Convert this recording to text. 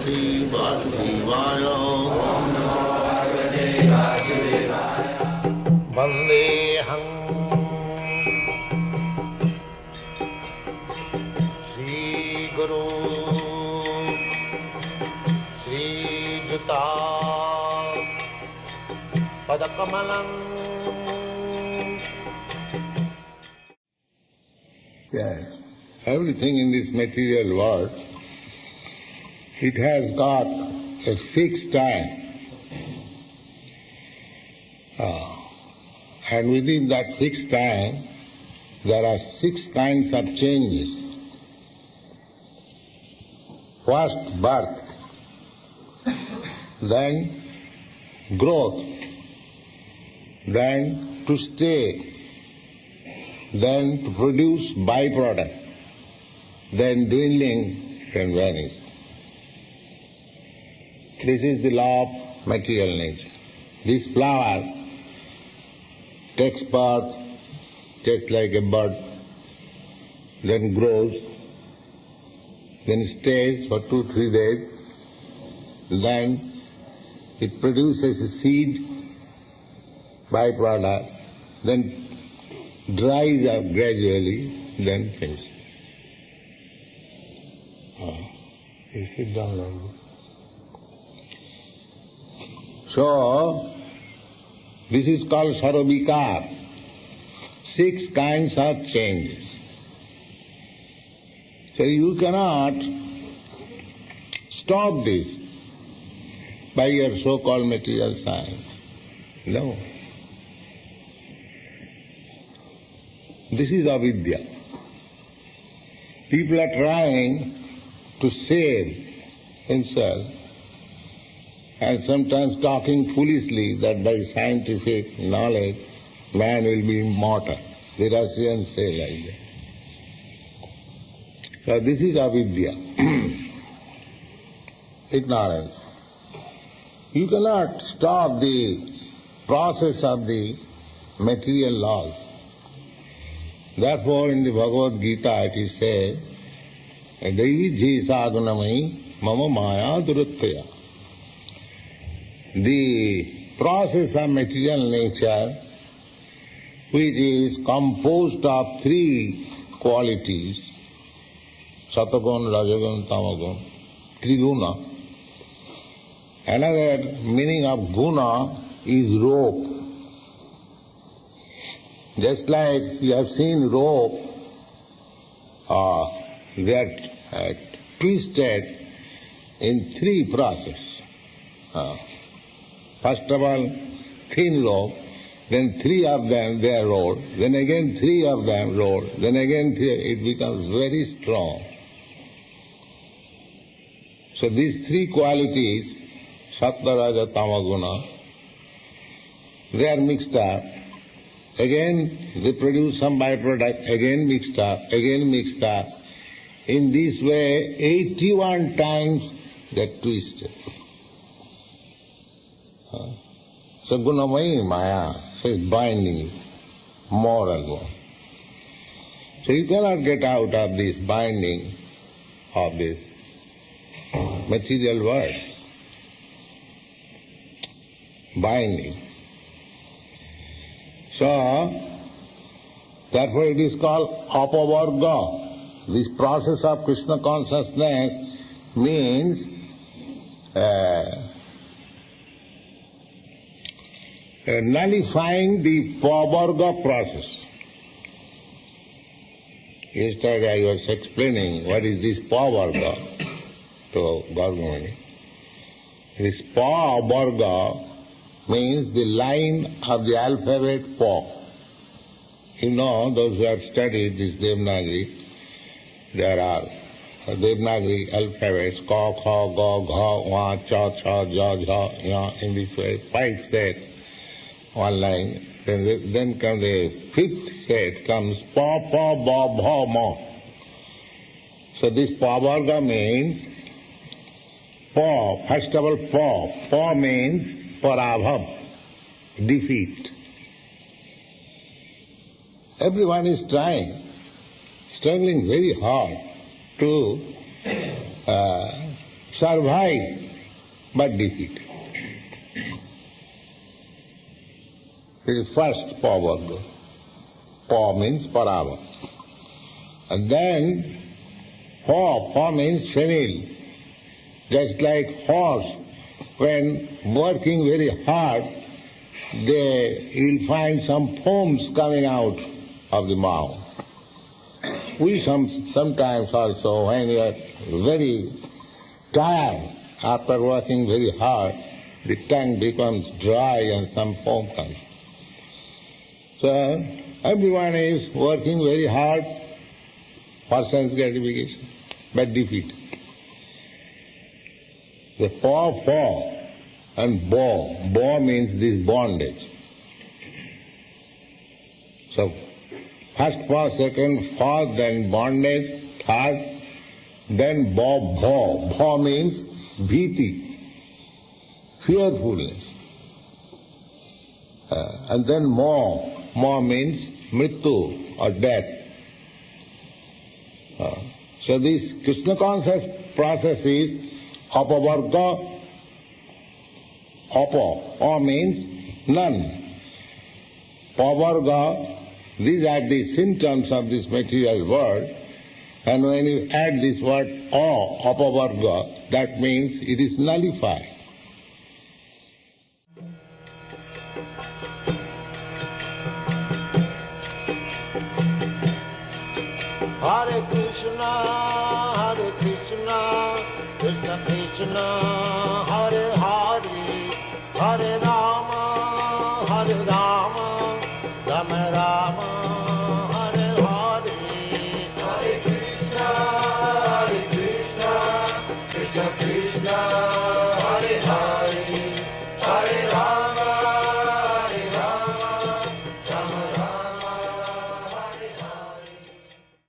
Bhagavate Vasudevaya. Vandeham Sri Guru Sri Juta Padakamalam. Yes. Everything in this material world, it has got a fixed time. And within that fixed time, there are 6 kinds of changes. First, birth, then growth, then to stay, then to produce byproduct, then dwindling and vanish. This is the law of material nature. This flower takes birth just like a bird, then grows, then stays for 2-3 days, then it produces a seed, byproduct, then dries up gradually, then finishes. You sit down like this. So, this is called Sarobikar, 6 kinds of changes. So you cannot stop this by your so-called material science. No. This is avidya. People are trying to save himself and sometimes talking foolishly that by scientific knowledge man will be immortal. The Russians say like that. So this is avidya, ignorance. You cannot stop the process of the material laws. Therefore in the Bhagavad-gita it is said, Daiji sadhanamai mama maya duruttaya. The process of material nature, which is composed of 3 qualities, Satagun, Rajagun, Tamagun, Triguna. Another meaning of guna is rope. Just like you have seen rope, they are twisted in 3 processes. First of all, thin rope, then 3 of them they are rolled, then again 3 of them rolled, then again 3, it becomes very strong. So these 3 qualities, Sattva, Raja, Tamaguna, they are mixed up. Again they produce some byproduct, again mixed up, again mixed up. In this way, 81 times they are twisted. So gunamai maya, so it's binding you more and more. So you cannot get out of this binding of this material world. Binding. So, therefore it is called apavarga. This process of Krishna consciousness means nullifying the pavarga process. Yesterday I was explaining what is this pavarga to Bhagavad-gita. This pavarga means the line of the alphabet Pa. You know, those who have studied this Devanagari, there are Devanagari alphabets, Ka, Kha, Ga, Gha, Wa, Cha, Cha, Ja, Ja, Ya, in this way, 5 sets, one line. Then comes the 5th set, comes Pa, Pa, Ba, Bha, Ma. So this Pavarga means Pa, first of all Pa. Pa means Parabhav, defeat. Everyone is trying, struggling very hard to survive but defeat. This is first pa varga. Pa means parava. And then pa means female. Just like horse, when working very hard, you'll find some foams coming out of the mouth. We sometimes also, when we are very tired, after working very hard, the tongue becomes dry and some foam comes. So everyone is working very hard for sense gratification, but defeat. The pa and bo means this bondage. So first pa, second fa, then bondage, third, then bo. Bo means bhiti, fearfulness. And then mo means mrityu or death. So this Krishna conscious process is apavarga, apa means none. Pavarga, these are the symptoms of this material world, and when you add this word apavarga, that means it is nullified. Hare Krishna, Krishna Krishna,